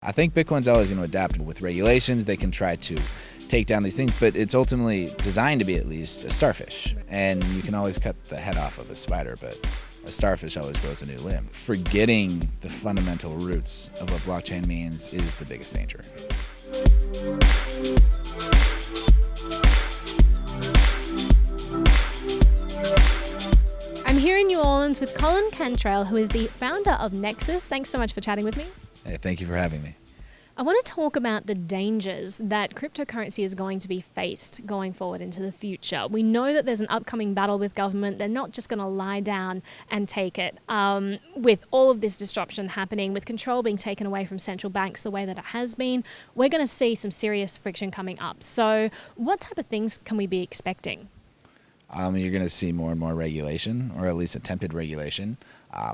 I think Bitcoin's always going to adapt with regulations. They can try to take down these things, but it's ultimately designed to be at least a starfish. And you can always cut the head off of a spider, but a starfish always grows a new limb. Forgetting the fundamental roots of what blockchain means is the biggest danger. I'm here in New Orleans with Colin Cantrell, who is the founder of Nexus. Thanks so much for chatting with me. Hey, thank you for having me. I want to talk about the dangers that cryptocurrency is going to be faced going forward into the future. We know that there's an upcoming battle with government. They're not just going to lie down and take it. With all of this disruption happening, with control being taken away from central banks the way that it has been, we're going to see some serious friction coming up. So what type of things can we be expecting? You're going to see more and more regulation, or at least attempted regulation,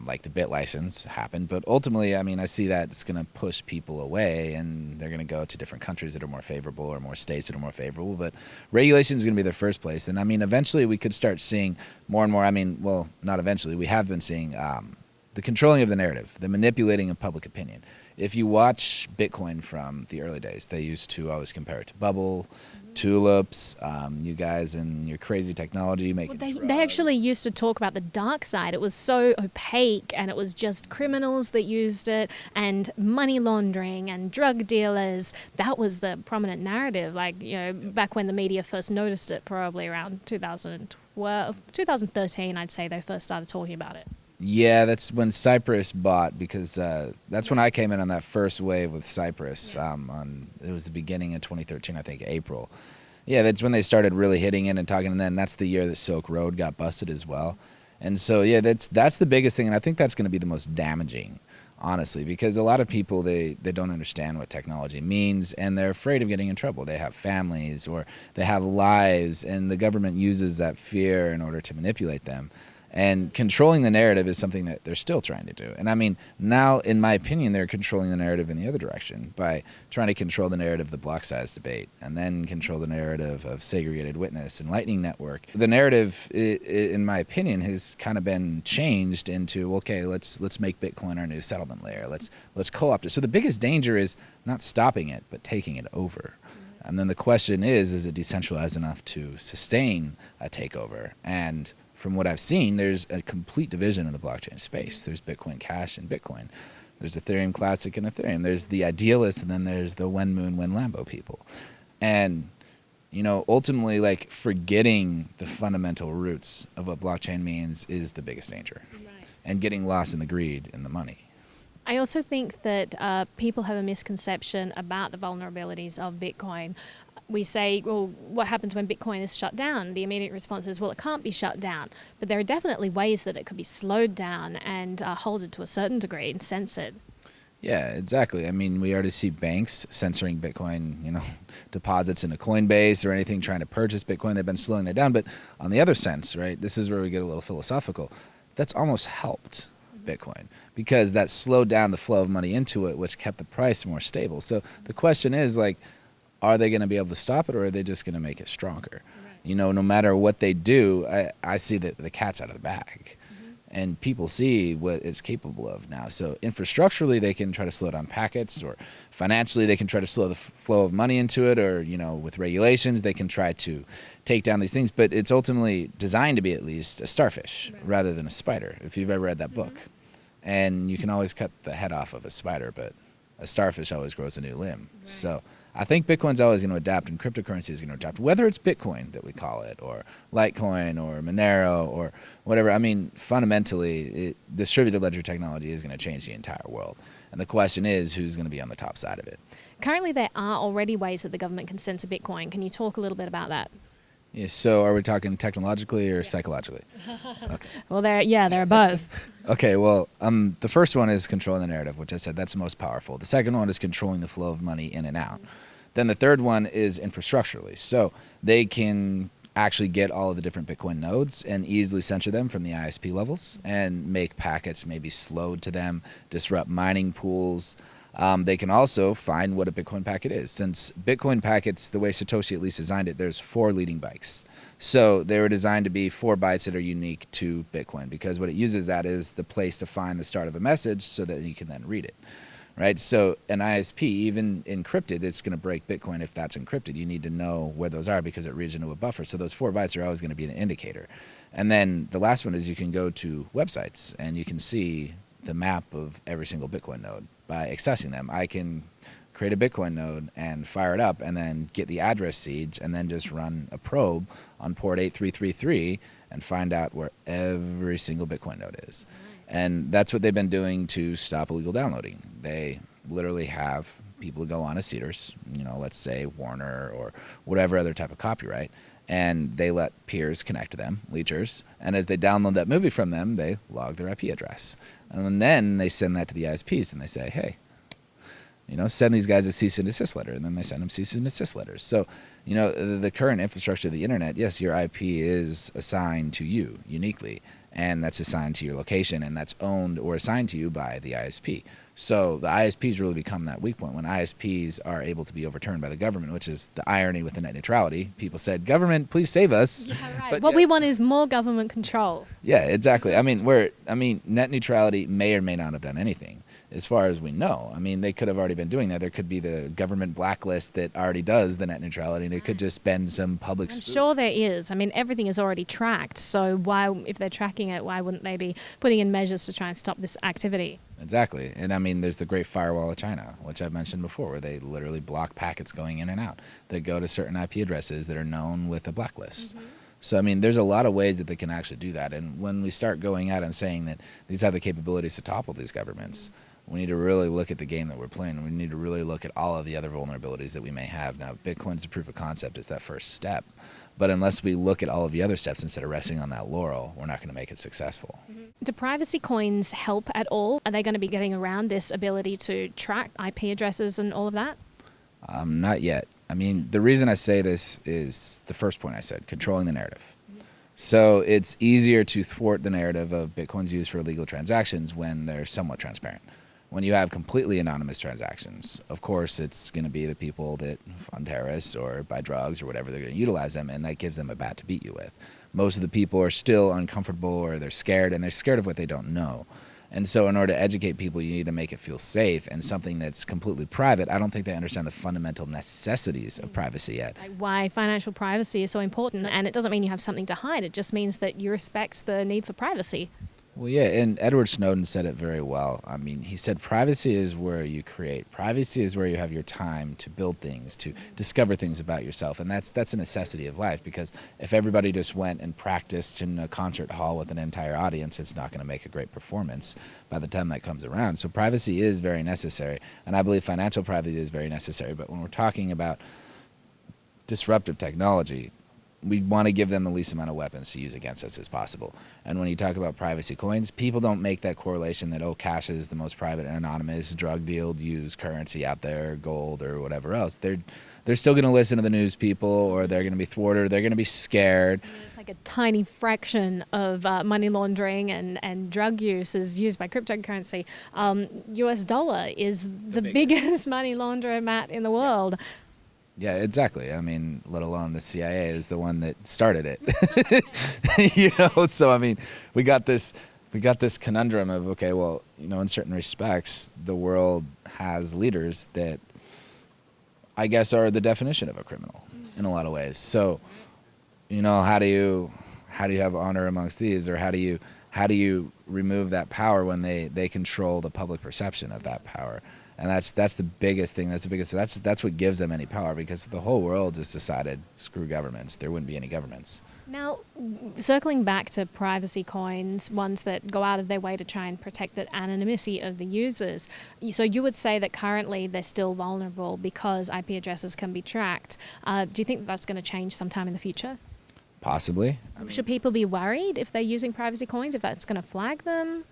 like the bit license happened. But ultimately, I see that it's going to push people away, and they're going to go to different countries that are more favorable or more states that are more favorable. But regulation is going to be their first place. And eventually we could start seeing more and more, well, not eventually, we have been seeing the controlling of the narrative, the manipulating of public opinion. If you watch Bitcoin from the early days, they used to always compare it to bubble, tulips, you guys and your crazy technology making they actually used to talk about the dark side. It was so opaque, and it was just criminals that used it, and money laundering and drug dealers. That was the prominent narrative, back when the media first noticed it, probably around 2012, 2013, I'd say they first started talking about it. Yeah, that's when Cyprus bought, because that's when I came in on that first wave with Cyprus. It was the beginning of 2013, I think, April. Yeah, that's when they started really hitting in and talking, and then that's the year that Silk Road got busted as well. And so, yeah, that's the biggest thing, and I think that's going to be the most damaging, honestly, because a lot of people, they don't understand what technology means, and they're afraid of getting in trouble. They have families, or they have lives, and the government uses that fear in order to manipulate them. And controlling the narrative is something that they're still trying to do. And now, in my opinion, they're controlling the narrative in the other direction by trying to control the narrative of the block size debate, and then control the narrative of segregated witness and Lightning Network. The narrative, in my opinion, has kind of been changed into, okay, let's make Bitcoin our new settlement layer. Let's co-opt it. So the biggest danger is not stopping it, but taking it over. And then the question is it decentralized enough to sustain a takeover? And from what I've seen, there's a complete division in the blockchain space. There's Bitcoin Cash and Bitcoin. There's Ethereum Classic and Ethereum. There's the idealists, and then there's the when moon, when Lambo people. And, ultimately, forgetting the fundamental roots of what blockchain means is the biggest danger. Right. And getting lost in the greed and the money. I also think that people have a misconception about the vulnerabilities of Bitcoin. We say, well, what happens when Bitcoin is shut down? The immediate response is, well, it can't be shut down. But there are definitely ways that it could be slowed down and halted to a certain degree and censored. Yeah, exactly. We already see banks censoring Bitcoin, deposits into Coinbase or anything trying to purchase Bitcoin. They've been slowing that down. But on the other sense, right, this is where we get a little philosophical. That's almost helped Bitcoin, because that slowed down the flow of money into it, which kept the price more stable. So the question is, are they going to be able to stop it, or are they just going to make it stronger? Right. No matter what they do, I see that the cat's out of the bag. Mm-hmm. And people see what it's capable of now. So infrastructurally, they can try to slow down packets, or financially, they can try to slow the flow of money into it, or, with regulations, they can try to take down these things. But it's ultimately designed to be at least a starfish, right, rather than a spider, if you've ever read that book. And you can always cut the head off of a spider, but a starfish always grows a new limb. Right. So I think Bitcoin's always going to adapt, and cryptocurrency is going to adapt, whether it's Bitcoin that we call it, or Litecoin, or Monero, or whatever. Fundamentally, distributed ledger technology is going to change the entire world. And the question is, who's going to be on the top side of it? Currently, there are already ways that the government can censor Bitcoin. Can you talk a little bit about that? Yeah, so are we talking technologically or psychologically? Okay. Well, there are both. Okay, well, the first one is controlling the narrative, which I said that's the most powerful. The second one is controlling the flow of money in and out. Then the third one is infrastructurally. So they can actually get all of the different Bitcoin nodes and easily censor them from the ISP levels and make packets maybe slowed to them, disrupt mining pools. They can also find what a Bitcoin packet is. Since Bitcoin packets, the way Satoshi at least designed it, there's 4 leading bytes. So they were designed to be 4 bytes that are unique to Bitcoin, because what it uses that is the place to find the start of a message so that you can then read it. right? So an ISP, even encrypted, it's going to break Bitcoin if that's encrypted. You need to know where those are because it reads into a buffer. So those 4 bytes are always going to be an indicator. And then the last one is you can go to websites and you can see the map of every single Bitcoin node by accessing them. I can create a Bitcoin node and fire it up and then get the address seeds and then just run a probe on port 8333 and find out where every single Bitcoin node is. And that's what they've been doing to stop illegal downloading. They literally have people go on as seeders, let's say Warner or whatever other type of copyright, and they let peers connect to them, leechers, and as they download that movie from them, they log their IP address. And then they send that to the ISPs and they say, hey, send these guys a cease and desist letter, and then they send them cease and desist letters. So, the current infrastructure of the internet, yes, your IP is assigned to you uniquely, and that's assigned to your location, and that's owned or assigned to you by the ISP. So the ISPs really become that weak point when ISPs are able to be overturned by the government, which is the irony with the net neutrality. People said, government, please save us. Yeah, right. But what we want is more government control. Yeah, exactly. Net neutrality may or may not have done anything as far as we know. They could have already been doing that. There could be the government blacklist that already does the net neutrality, and it could just bend some public I'm sure there is. Everything is already tracked. So why, if they're tracking it, why wouldn't they be putting in measures to try and stop this activity? Exactly. And there's the Great Firewall of China, which I've mentioned before, where they literally block packets going in and out that go to certain IP addresses that are known with a blacklist. Mm-hmm. So, there's a lot of ways that they can actually do that. And when we start going out and saying that these have the capabilities to topple these governments, we need to really look at the game that we're playing. We need to really look at all of the other vulnerabilities that we may have. Now, Bitcoin's a proof of concept. It's that first step. But unless we look at all of the other steps instead of resting on that laurel, we're not going to make it successful. Mm-hmm. Do privacy coins help at all? Are they going to be getting around this ability to track IP addresses and all of that? Not yet. The reason I say this is the first point I said, controlling the narrative. Mm-hmm. So it's easier to thwart the narrative of Bitcoin's used for illegal transactions when they're somewhat transparent. When you have completely anonymous transactions, of course, it's going to be the people that fund terrorists or buy drugs or whatever, they're going to utilize them, and that gives them a bat to beat you with. Most of the people are still uncomfortable or they're scared, and they're scared of what they don't know. And so in order to educate people, you need to make it feel safe, and something that's completely private, I don't think they understand the fundamental necessities of privacy yet. Like why financial privacy is so important, and it doesn't mean you have something to hide, it just means that you respect the need for privacy. Well, yeah, and Edward Snowden said it very well. He said privacy is where you create. Privacy is where you have your time to build things, to discover things about yourself. And that's a necessity of life, because if everybody just went and practiced in a concert hall with an entire audience, it's not going to make a great performance by the time that comes around. So privacy is very necessary, and I believe financial privacy is very necessary. But when we're talking about disruptive technology, we want to give them the least amount of weapons to use against us as possible. And when you talk about privacy coins, people don't make that correlation that, cash is the most private and anonymous, drug-dealed, used currency out there, gold or whatever else. They're still going to listen to the news people, or they're going to be thwarted, or they're going to be scared. It's like a tiny fraction of money laundering and drug use is used by cryptocurrency. US dollar is the biggest money launderer, Matt, in the world. Yeah, exactly. Let alone the CIA is the one that started it. So we got this conundrum of, okay, well, in certain respects, the world has leaders that I guess are the definition of a criminal in a lot of ways. So, how do you have honor amongst thieves, or how do you remove that power when they control the public perception of that power? And that's the biggest thing. That's what gives them any power, because the whole world just decided, screw governments. There wouldn't be any governments. Now, circling back to privacy coins, ones that go out of their way to try and protect the anonymity of the users. So you would say that currently they're still vulnerable because IP addresses can be tracked. Do you think that's going to change sometime in the future? Possibly. Should people be worried if they're using privacy coins, if that's going to flag them?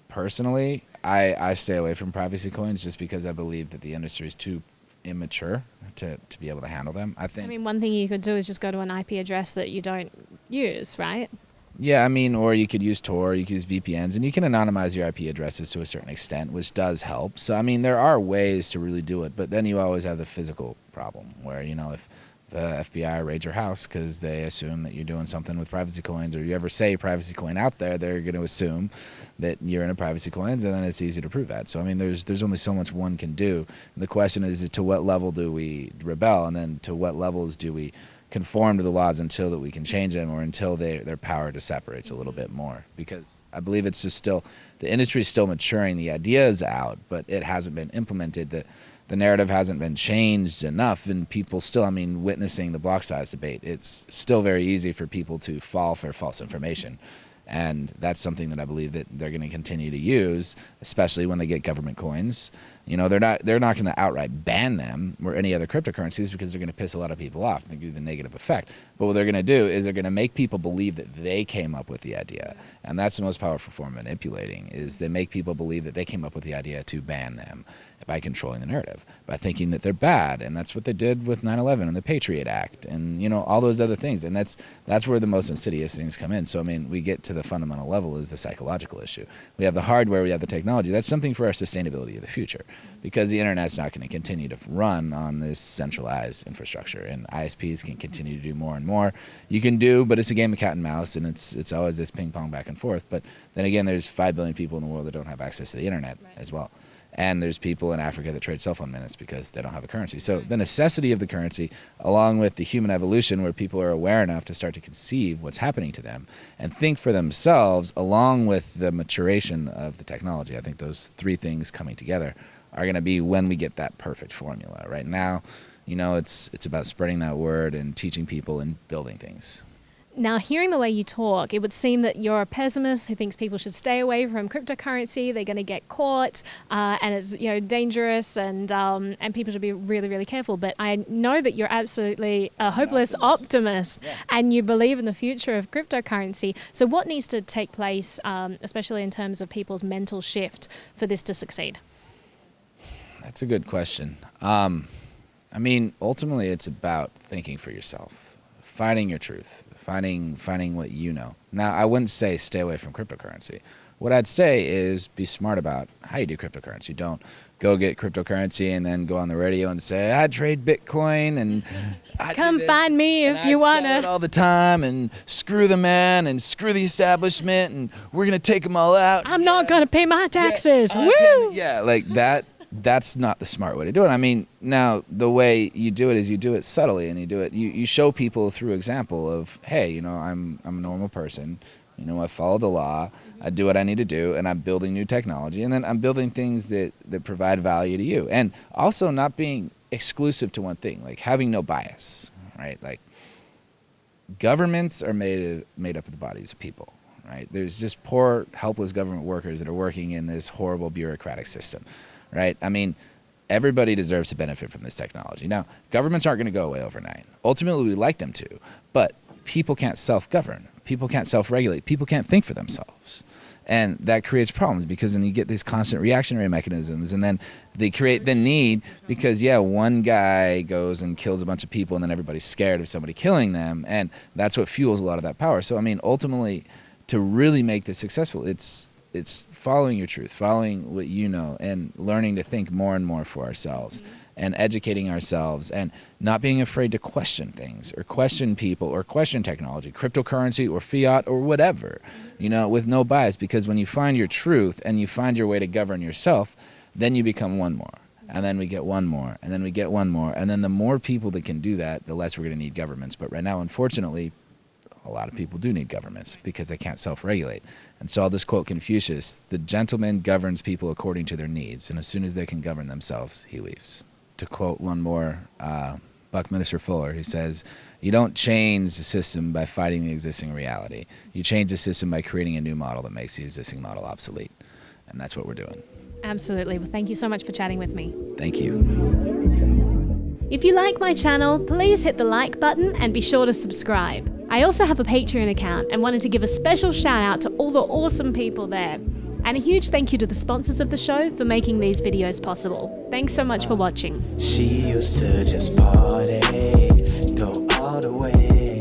Personally, I stay away from privacy coins just because I believe that the industry is too immature to be able to handle them. One thing you could do is just go to an IP address that you don't use, right? Yeah, or you could use Tor, you could use VPNs, and you can anonymize your IP addresses to a certain extent, which does help. So, there are ways to really do it, but then you always have the physical problem where, if the FBI raid your house because they assume that you're doing something with privacy coins, or you ever say privacy coin out there, they're going to assume that you're into privacy coins, and then it's easy to prove that. So, I mean, there's only so much one can do. And the question is to what level do we rebel, and then to what levels do we conform to the laws until that we can change them, or until their power just separates a little bit more. Because I believe it's just still, the industry is still maturing, the idea is out, but it hasn't been implemented. The narrative hasn't been changed enough, and people still, I mean, witnessing the block size debate, it's still very easy for people to fall for false information. And that's something that I believe that they're going to continue to use, especially when they get government coins. You know, they're not going to outright ban them or any other cryptocurrencies, because they're going to piss a lot of people off and give the negative effect. But what they're going to do is they're going to make people believe that they came up with the idea. And that's the most powerful form of manipulating, is they make people believe that they came up with the idea to ban them by controlling the narrative, by thinking that they're bad. And that's what they did with 9/11 and the Patriot Act and, you know, all those other things. And that's where the most insidious things come in. So, I mean, we get to the fundamental level is the psychological issue. We have the hardware, we have the technology. That's something for our sustainability of the future, because the internet's not going to continue to run on this centralized infrastructure, and ISPs can continue to do more and more. You can do, but it's a game of cat and mouse, and it's always this ping pong back and forth. But then again, there's 5 billion people in the world that don't have access to the internet as well. And there's people in Africa that trade cell phone minutes because they don't have a currency. So the necessity of the currency, along with the human evolution where people are aware enough to start to conceive what's happening to them and think for themselves, along with the maturation of the technology, I think those 3 things coming together are going to be when we get that perfect formula. Right now, you know, it's about spreading that word and teaching people and building things. Now, hearing the way you talk, it would seem that you're a pessimist who thinks people should stay away from cryptocurrency. They're going to get caught, and it's, you know, dangerous, and people should be really, really careful. But I know that you're absolutely a hopeless optimist, and you believe in the future of cryptocurrency. So, what needs to take place, especially in terms of people's mental shift, for this to succeed? That's a good question. I mean, ultimately, it's about thinking for yourself, finding your truth, finding what you know. Now, I wouldn't say stay away from cryptocurrency. What I'd say is be smart about how you do cryptocurrency. Don't go get cryptocurrency and then go on the radio and say, I trade Bitcoin and I come find me if you want to. All the time, and screw the man and screw the establishment, and we're going to take them all out. I'm not going to pay my taxes. Woo! Like that. That's not the smart way to do it. I mean, now the way you do it is you do it subtly, and you show people through example of, hey, you know, I'm a normal person. You know, I follow the law, I do what I need to do, and I'm building new technology, and then I'm building things that provide value to you. And also not being exclusive to one thing, like having no bias, right? Like governments are made up of the bodies of people, right? There's just poor, helpless government workers that are working in this horrible bureaucratic system. Right? I mean, everybody deserves to benefit from this technology. Now, governments aren't going to go away overnight. Ultimately, we like them to, but people can't self-govern. People can't self-regulate. People can't think for themselves. And that creates problems, because then you get these constant reactionary mechanisms, and then they create the need because, one guy goes and kills a bunch of people, and then everybody's scared of somebody killing them, and that's what fuels a lot of that power. So, I mean, ultimately, to really make this successful, it's following your truth, following what you know, and learning to think more and more for ourselves, and educating ourselves, and not being afraid to question things or question people or question technology, cryptocurrency or fiat or whatever, you know, with no bias. Because when you find your truth and you find your way to govern yourself, then you become one more. And then we get one more, and then we get one more. And then the more people that can do that, the less we're going to need governments. But right now, unfortunately, a lot of people do need governments because they can't self-regulate. And so I'll just quote Confucius: the gentleman governs people according to their needs, and as soon as they can govern themselves, he leaves. To quote one more, Buckminster Fuller, he says, you don't change the system by fighting the existing reality. You change the system by creating a new model that makes the existing model obsolete. And that's what we're doing. Absolutely. Well, thank you so much for chatting with me. Thank you. If you like my channel, please hit the like button and be sure to subscribe. I also have a Patreon account and wanted to give a special shout out to all the awesome people there. And a huge thank you to the sponsors of the show for making these videos possible. Thanks so much for watching. She used to just party, go all the way.